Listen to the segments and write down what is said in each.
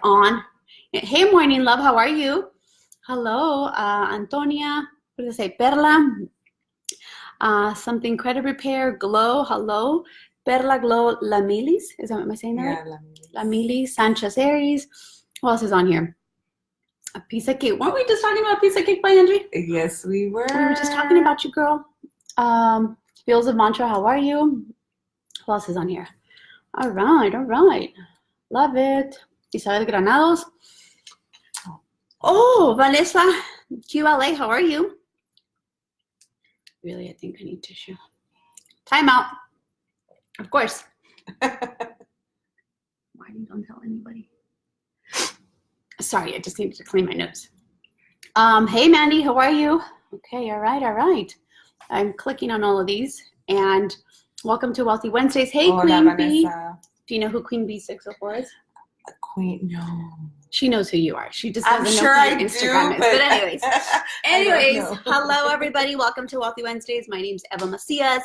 on. Hey, morning love, how are you? Hello, Antonia. What did I say? Perla. Something credit repair. Glow. Hello. Perla Glow Lamilis. Am I saying that right? Yeah, Lamilis. Sanchez Aries. Who else is on here? A piece of cake. Weren't we just talking about a piece of cake by Angie? Yes, we were. We were just talking about you, girl. Fields of Mantra, how are you? Who else is on here? All right. Love it. Isabel Granados. Oh, Vanessa QLA, how are you? Really, I think I need tissue. Time out. Of course. Why you don't tell anybody? Sorry, I just needed to clean my nose. Hey, Mandy, how are you? Okay, all right. I'm clicking on all of these, and welcome to Wealthy Wednesdays. Hey, Hola, Queen Bee. Vanessa. Do you know who Queen Bee 604 is? Queen, no. She knows who you are. She just I'm doesn't sure know who I your Instagram do, is. But anyways, know. Hello, everybody. Welcome to Wealthy Wednesdays. My name's Eva Macias.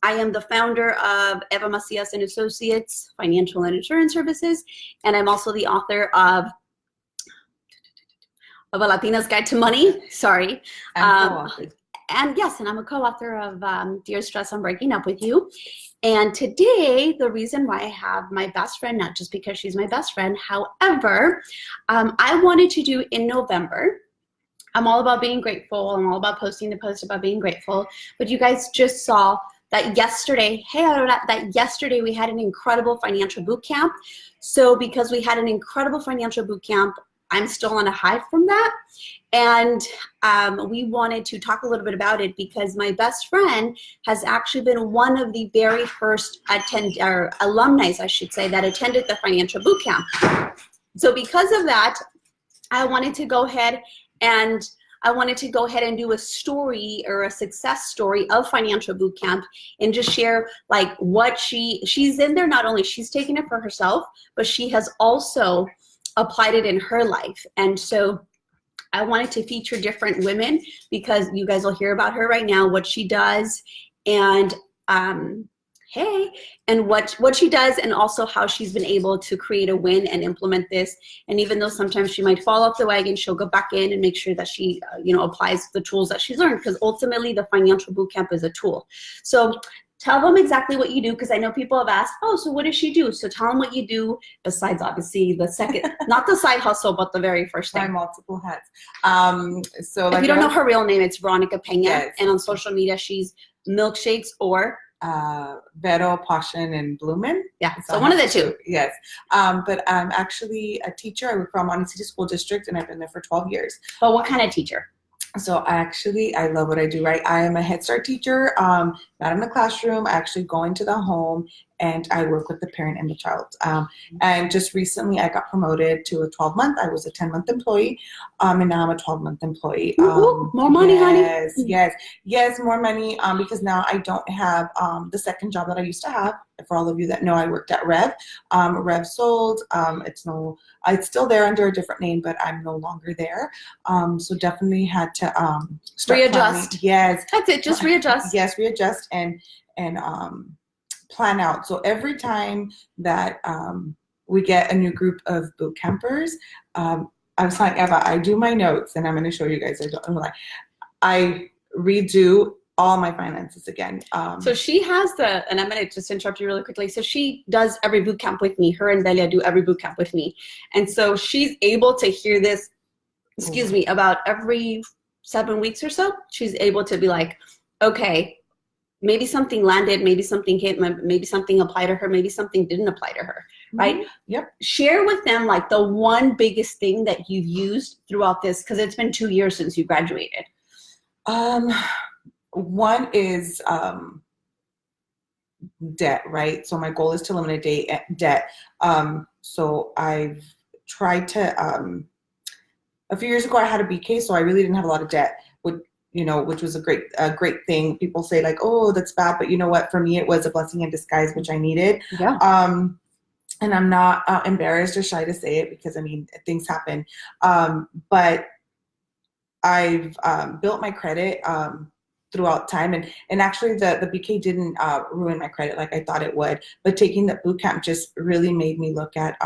I am the founder of Eva Macias and Associates Financial and Insurance Services, and I'm also the author of A Latina's Guide to Money. Sorry. And yes, and I'm a co-author of Dear Stress, I'm Breaking Up With You. And today, the reason why I have my best friend, not just because she's my best friend, however, I wanted to do in November. I'm all about being grateful. I'm all about posting the post about being grateful. But you guys just saw that yesterday, that yesterday we had an incredible financial boot camp. So because we had an incredible financial boot camp, I'm still on a high from that. And we wanted to talk a little bit about it because my best friend has actually been one of the very first alumni, I should say, that attended the financial boot camp. So because of that, I wanted to go ahead and do a story or a success story of financial boot camp and just share like what she's in there. Not only she's taken it for herself, but she has also applied it in her life. And so I wanted to feature different women because you guys will hear about her right now, what she does, and what she does, and also how she's been able to create a win and implement this. And even though sometimes she might fall off the wagon, she'll go back in and make sure that she applies the tools that she's learned, because ultimately the financial bootcamp is a tool. So tell them exactly what you do, because I know people have asked, oh, so what does she do? So tell them what you do besides obviously the second, not the side hustle, but the very first thing. My multiple hats. So if you don't know her real name, it's Veronica Pena. Yes. And on social media, she's Milkshakes or Vero, Passion, and Bloomin'. Yeah, so one of the two. Yes. But I'm actually a teacher. I work for Monte City School District, and I've been there for 12 years. But what kind of teacher? So I love what I do, right? I am a Head Start teacher, not in the classroom. I actually go into the home and I work with the parent and the child. And just recently I got promoted to a 12-month. I was a 10-month employee, and now I'm a 12-month employee. More money, honey. Yes, more money, because now I don't have the second job that I used to have. For all of you that know, I worked at Rev. Rev sold. It's still there under a different name, but I'm no longer there. So definitely had to start readjust. Planning. Yes, that's it. Just readjust. Yes, readjust and plan out. So every time that we get a new group of boot campers, I was like, Eva, I do my notes, and I'm going to show you guys. I redo all my finances again. So she has and I'm going to just interrupt you really quickly. So she does every boot camp with me. Her and Delia do every boot camp with me. And so she's able to hear this, about every 7 weeks or so. She's able to be like, okay, maybe something landed, maybe something hit, maybe something applied to her, maybe something didn't apply to her, right? Mm-hmm. Yep. Share with them like the one biggest thing that you've used throughout this, because it's been 2 years since you graduated. One is debt, right? So my goal is to eliminate debt. So I've tried to, a few years ago I had a BK, so I really didn't have a lot of debt, which was a great thing. People say like, oh, that's bad, but you know what? For me, it was a blessing in disguise, which I needed. Yeah. And I'm not embarrassed or shy to say it, because I mean, things happen. But I've built my credit throughout time, and actually the BK didn't ruin my credit like I thought it would, but taking the boot camp just really made me look at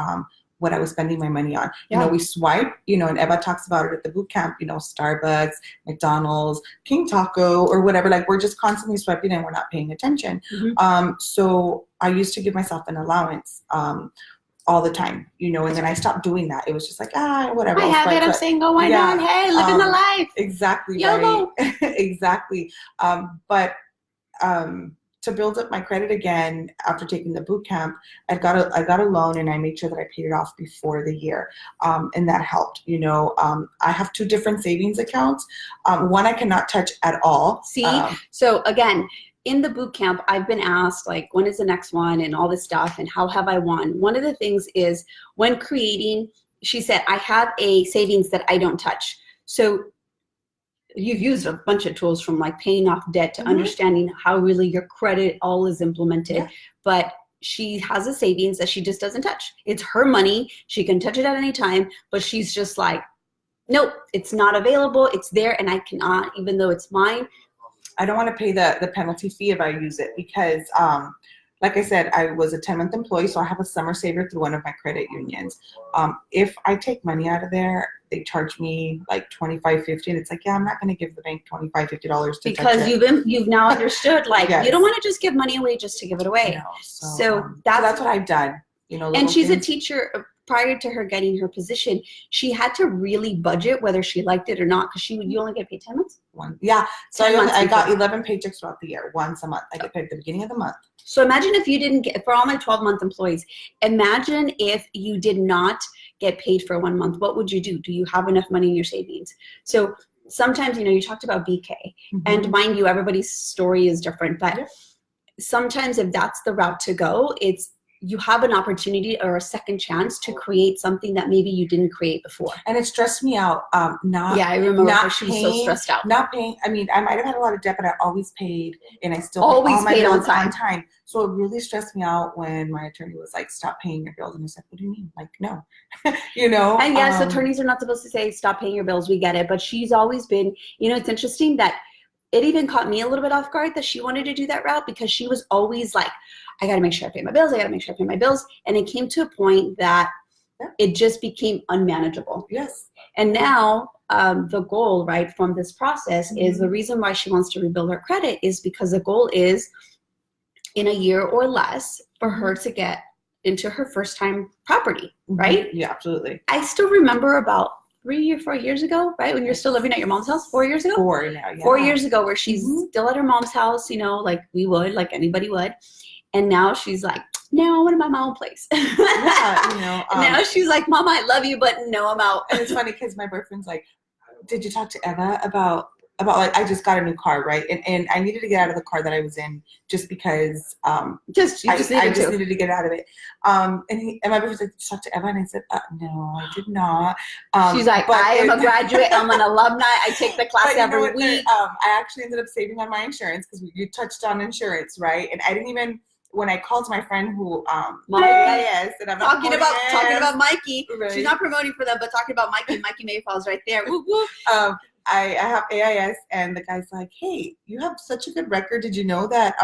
what I was spending my money on. Yeah. You know, we swipe, you know, and Eva talks about it at the boot camp, you know, Starbucks, McDonald's, King Taco, or whatever. Like, we're just constantly swiping and we're not paying attention. So I used to give myself an allowance all the time, you know, and then I stopped doing that. It was just like, whatever. I have it. I'm single. Why not? Hey, living the life. Exactly. YOLO. Right. Exactly. But to build up my credit again after taking the boot camp, I got a loan and I made sure that I paid it off before the year, and that helped. You know, I have 2 different savings accounts. One I cannot touch at all. See, so again, in the boot camp, I've been asked, like, when is the next one and all this stuff and how have I won? One of the things is when creating, she said, I have a savings that I don't touch. So you've used a bunch of tools from like paying off debt to understanding how really your credit all is implemented. Yeah. But she has a savings that she just doesn't touch. It's her money. She can touch it at any time, but she's just like, nope, it's not available. It's there and I cannot, even though it's mine. I don't want to pay the penalty fee if I use it because, like I said, I was a 10-month employee, so I have a summer saver through one of my credit unions. If I take money out of there, they charge me like $25, $50, and it's like, yeah, I'm not going to give the bank $25, $50 to because touch it. you've now understood, like, yes. You don't want to just give money away just to give it away. No, so that's what I've done. You know, and she's a teacher. Prior to her getting her position, she had to really budget whether she liked it or not, because you only get paid 10 months? Yeah. So I got 11 paychecks throughout the year, once a month. I get paid at the beginning of the month. So imagine if you didn't get, for all my 12-month employees, imagine if you did not get paid for 1 month. What would you do? Do you have enough money in your savings? So sometimes, you know, you talked about BK, and mind you, everybody's story is different, but sometimes if that's the route to go, it's, you have an opportunity or a second chance to create something that maybe you didn't create before. And it stressed me out. I remember she was so stressed out. Not paying. I mean, I might have had a lot of debt, but I always paid, and I still always paid all all my bills on time. So it really stressed me out when my attorney was like, "Stop paying your bills," and I said, "What do you mean? Like, no, you know." And yes, attorneys are not supposed to say stop paying your bills. We get it, but she's always been. You know, it's interesting that it even caught me a little bit off guard that she wanted to do that route, because she was always like, I got to make sure I pay my bills. I got to make sure I pay my bills. And it came to a point that it just became unmanageable. Yes. And now the goal, right, from this process is the reason why she wants to rebuild her credit is because the goal is in a year or less for her to get into her first time property, right? Yeah, absolutely. I still remember about 3 or 4 years ago, right? When you're still living at your mom's house, 4 years ago? 4 now, yeah. 4 years ago, where she's still at her mom's house, you know, like we would, like anybody would. And now she's like, no, I want to buy my own place. Yeah, you know. Now she's like, Mama, I love you, but no, I'm out. And it's funny because my boyfriend's like, did you talk to Eva about like, I just got a new car, right? And I needed to get out of the car that I was in just because I just needed to get out of it. And my boyfriend's like, did you talk to Eva? And I said, no, I did not. She's like, I am a graduate. I'm an alumni. I take the class every week. I actually ended up saving on my insurance because you touched on insurance, right? And I didn't even, when I called my friend who, AIS, and I'm talking about Mikey. Right. She's not promoting for them, but talking about Mikey. Mikey Mayfall's right there. Woo, woo. I have AIS, and the guy's like, hey, you have such a good record. Did you know that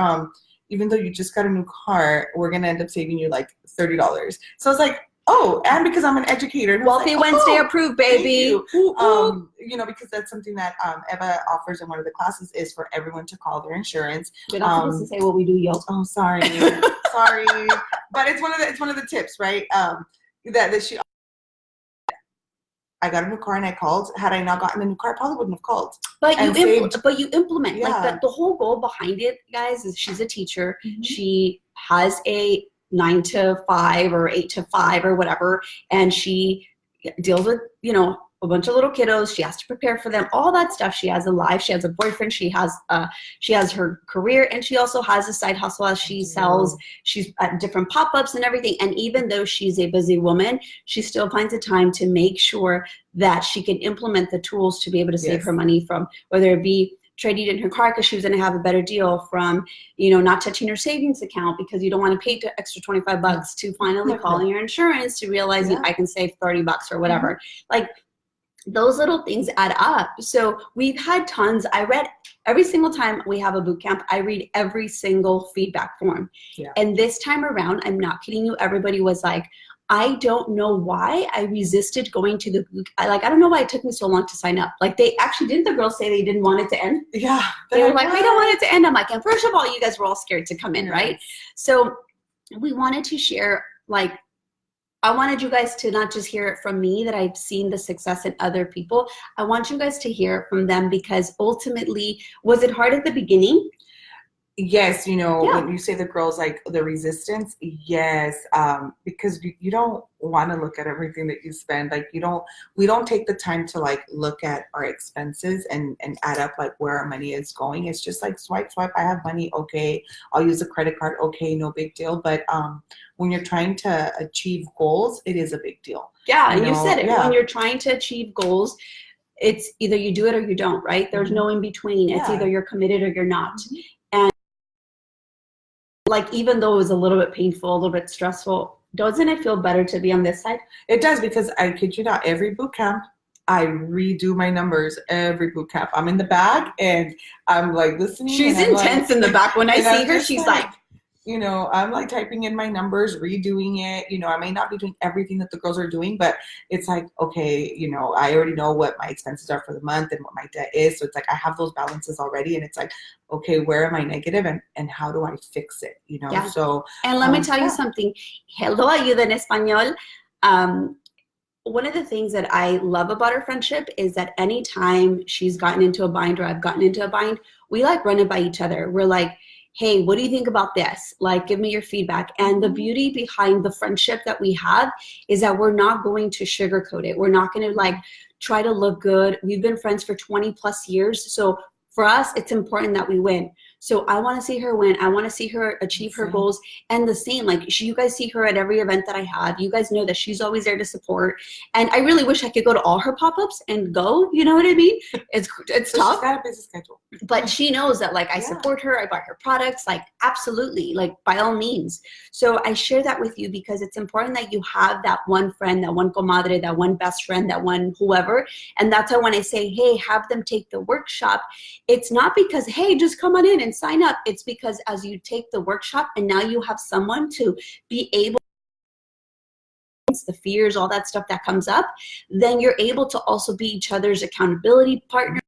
even though you just got a new car, we're going to end up saving you like $30? So I was like, oh, and because I'm an educator. Wealthy Wednesday approved, baby. You know, because that's something that Eva offers in one of the classes is for everyone to call their insurance. You're not supposed to say what we do, yo. Oh, sorry. Sorry. But it's one of the tips, right? That she, I got a new car and I called. Had I not gotten the new car, I probably wouldn't have called. But you implement. Yeah. Like the whole goal behind it, guys, is she's a teacher. She has a 9 to 5 or 8 to 5 or whatever, and she deals with, you know, a bunch of little kiddos. She has to prepare for them, all that stuff. She has a life. She has a boyfriend. She has her career, and she also has a side hustle as she sells. She's at different pop-ups and everything. And even though she's a busy woman, she still finds the time to make sure that she can implement the tools to be able to save her money, from whether it be trading in her car because she was going to have a better deal, from, you know, not touching her savings account because you don't want to pay the extra $25, to finally calling your insurance to realizing I can save $30 or whatever. Like, those little things add up. So we've had tons. I read every single time we have a boot camp, I read every single feedback form. Yeah. And this time around, I'm not kidding you, everybody was like, I don't know why I resisted going to the, I don't know why it took me so long to sign up. Like they actually, didn't the girls say they didn't want it to end? Yeah. They were like, we don't want it to end. I'm like, and first of all, you guys were all scared to come in, right? So we wanted to share, like, I wanted you guys to not just hear it from me that I've seen the success in other people. I want you guys to hear it from them, because ultimately, was it hard at the beginning? Yes, when you say the girls, like the resistance, yes, because you don't want to look at everything that you spend. Like we don't take the time to like look at our expenses and add up like where our money is going. It's just like swipe, I have money, okay, I'll use a credit card, okay, no big deal. But when you're trying to achieve goals, it is a big deal. Yeah, and you said it. Yeah. When you're trying to achieve goals, it's either you do it or you don't, right? There's no in between. It's either you're committed or you're not. And like, even though it was a little bit painful, a little bit stressful, doesn't it feel better to be on this side? It does, because I kid you not, every boot camp, I redo my numbers every boot camp. I'm in the back and I'm like listening. She's intense in the back. When I see her, she's like, I'm like typing in my numbers, redoing it. I may not be doing everything that the girls are doing, but it's like, okay, I already know what my expenses are for the month and what my debt is. So it's like I have those balances already, and it's like, okay, where am I negative and how do I fix it? Yeah. So, and let me tell you something. Hello, ayuda en español. One of the things that I love about our friendship is that anytime she's gotten into a bind or I've gotten into a bind, we like run it by each other. We're like, hey, what do you think about this? Like, give me your feedback. And the beauty behind the friendship that we have is that we're not going to sugarcoat it. We're not going to like try to look good. We've been friends for 20 plus years. So for us, it's important that we win. So I want to see her win. I want to see her achieve her goals. And the same, like you guys see her at every event that I have. You guys know that she's always there to support. And I really wish I could go to all her pop-ups and go, you know what I mean? It's tough. She's got a busy schedule. But she knows that like I support her. I buy her products, like absolutely, like by all means. So I share that with you because it's important that you have that one friend, that one comadre, that one best friend, that one whoever. And that's why when I say, hey, have them take the workshop, it's not because, hey, just come on in and sign up. It's because as you take the workshop and now you have someone to be able, the fears, all that stuff that comes up, then you're able to also be each other's accountability partner,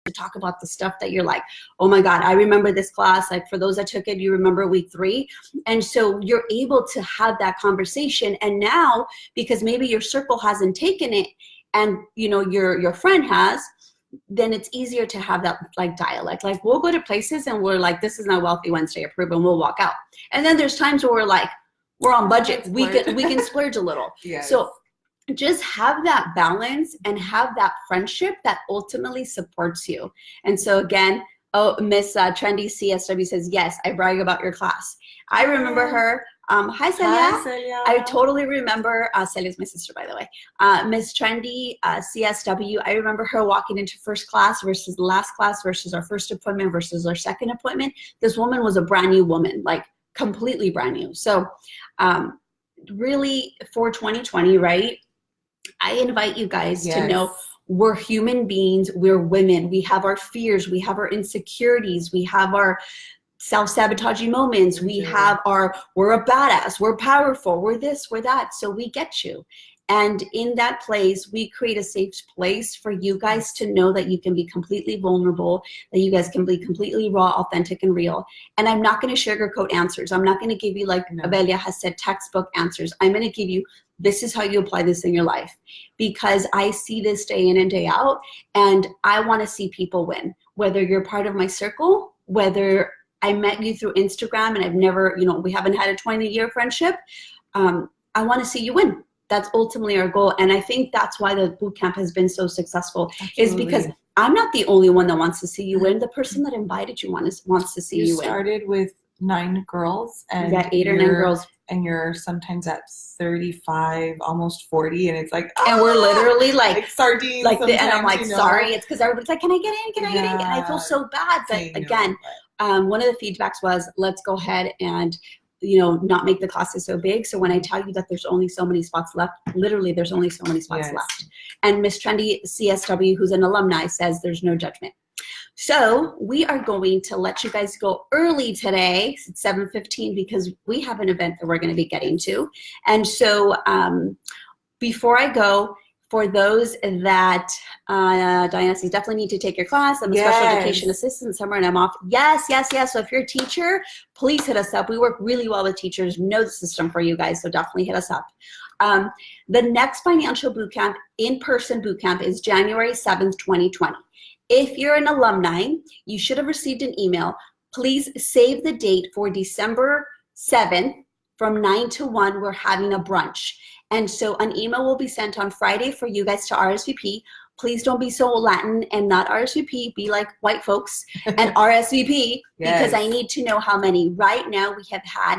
to talk about the stuff that you're like, oh my God, I remember this class. Like for those that took it, you remember week 3. And so you're able to have that conversation. And now, because maybe your circle hasn't taken it and your friend has, then it's easier to have that like dialect. Like we'll go to places and we're like, this is not Wealthy Wednesday approved, and we'll walk out. And then there's times where we're like, we're on budget. We can splurge a little. Yes. So just have that balance and have that friendship that ultimately supports you. And so again, Miss Trendy CSW says, yes, I brag about your class. I remember her. Hi, Celia. Hi, Celia. I totally remember. Celia's my sister, by the way. Miss Trendy CSW. I remember her walking into first class versus the last class versus our first appointment versus our second appointment. This woman was a brand new woman, like completely brand new. So really for 2020, right? I invite you guys to know we're human beings. We're women. We have our fears. We have our insecurities. We have our self-sabotaging moments. We have we're a badass. We're powerful. We're this, we're that. So we get you. And in that place, we create a safe place for you guys to know that you can be completely vulnerable, that you guys can be completely raw, authentic, and real. And I'm not going to sugarcoat answers. I'm not going to give you, like Abelia has said, textbook answers. I'm going to give you, this is how you apply this in your life. Because I see this day in and day out, and I want to see people win. Whether you're part of my circle, whether I met you through Instagram and I've never, we haven't had a 20-year friendship, I want to see you win. That's ultimately our goal. And I think that's why the bootcamp has been so successful. Absolutely. Is because I'm not the only one that wants to see you win. The person that invited you wants to see you win. You started with 9 girls. And 8 or 9 girls. And you're sometimes at 35, almost 40. And it's like, and we're literally like sardines. Like and I'm like, sorry. It's because everybody's like, can I get in? Can I get in? And I feel so bad. But again, one of the feedbacks was, let's go ahead and not make the classes so big. So when I tell you that there's only so many spots left, literally there's only so many spots left. And Miss Trendy CSW, who's an alumni, says there's no judgment. So we are going to let you guys go early today. It's 7:15 because we have an event that we're going to be getting to. And so before I go, for those that, Diana says, definitely need to take your class. I'm a special education assistant somewhere and I'm off. Yes, yes, yes. So if you're a teacher, please hit us up. We work really well with teachers, know the system for you guys, so definitely hit us up. The next financial bootcamp, in-person bootcamp, is January 7th, 2020. If you're an alumni, you should have received an email. Please save the date for December 7th from 9 to 1. We're having a brunch. And so an email will be sent on Friday for you guys to RSVP. Please don't be so Latin and not RSVP. Be like white folks and RSVP because I need to know how many. Right now we have had,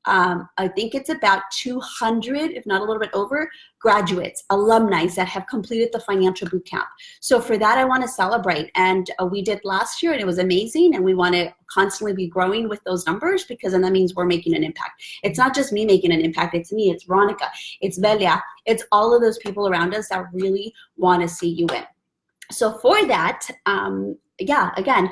I think it's about 200, if not a little bit over, graduates, alumni that have completed the financial bootcamp. So for that, I want to celebrate. And we did last year and it was amazing. And we want to constantly be growing with those numbers because then that means we're making an impact. It's not just me making an impact. It's me, it's Veronica, it's Velia. It's all of those people around us that really want to see you win. So for that, yeah, again,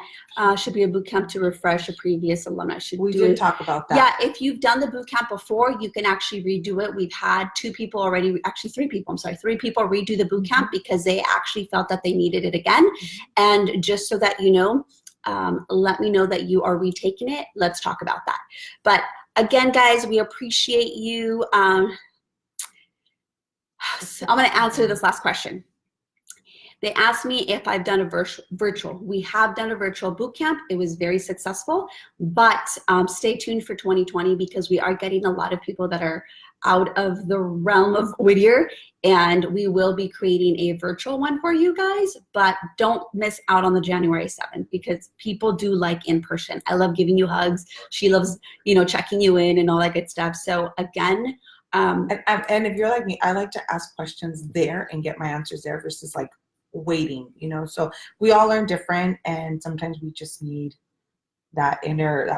should be a boot camp to refresh a previous alumni. We did talk about that. Yeah, if you've done the boot camp before, you can actually redo it. We've had 2 people already, actually 3 people, I'm sorry, 3 people redo the boot camp because they actually felt that they needed it again. And just so that you know, let me know that you are retaking it. Let's talk about that. But again, guys, we appreciate you. So I'm going to answer this last question. They asked me if I've done a virtual. We have done a virtual boot camp. It was very successful, but stay tuned for 2020 because we are getting a lot of people that are out of the realm of Whittier, and we will be creating a virtual one for you guys, but don't miss out on the January 7th because people do like in person. I love giving you hugs. She loves, you know, checking you in and all that good stuff. So again, and if you're like me, I like to ask questions there and get my answers there versus like waiting, you know. So we all learn different, and sometimes we just need that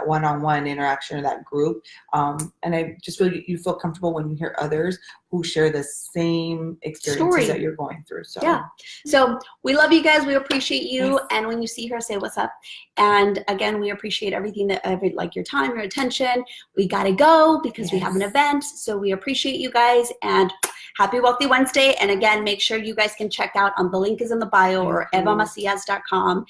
one-on-one interaction or that group. And I just feel you feel comfortable when you hear others who share the same experiences that you're going through. So yeah, so we love you guys. We appreciate you. And when you see her, say what's up. And again, we appreciate everything like your time, your attention. We gotta go because we have an event. So we appreciate you guys and happy Wealthy Wednesday. And again, make sure you guys can check out the link is in the bio or evamacias.com.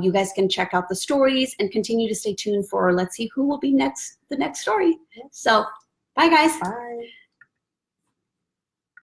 You guys can check out the stories and continue to stay tuned for let's see who will be next, the next story. So bye guys. Bye.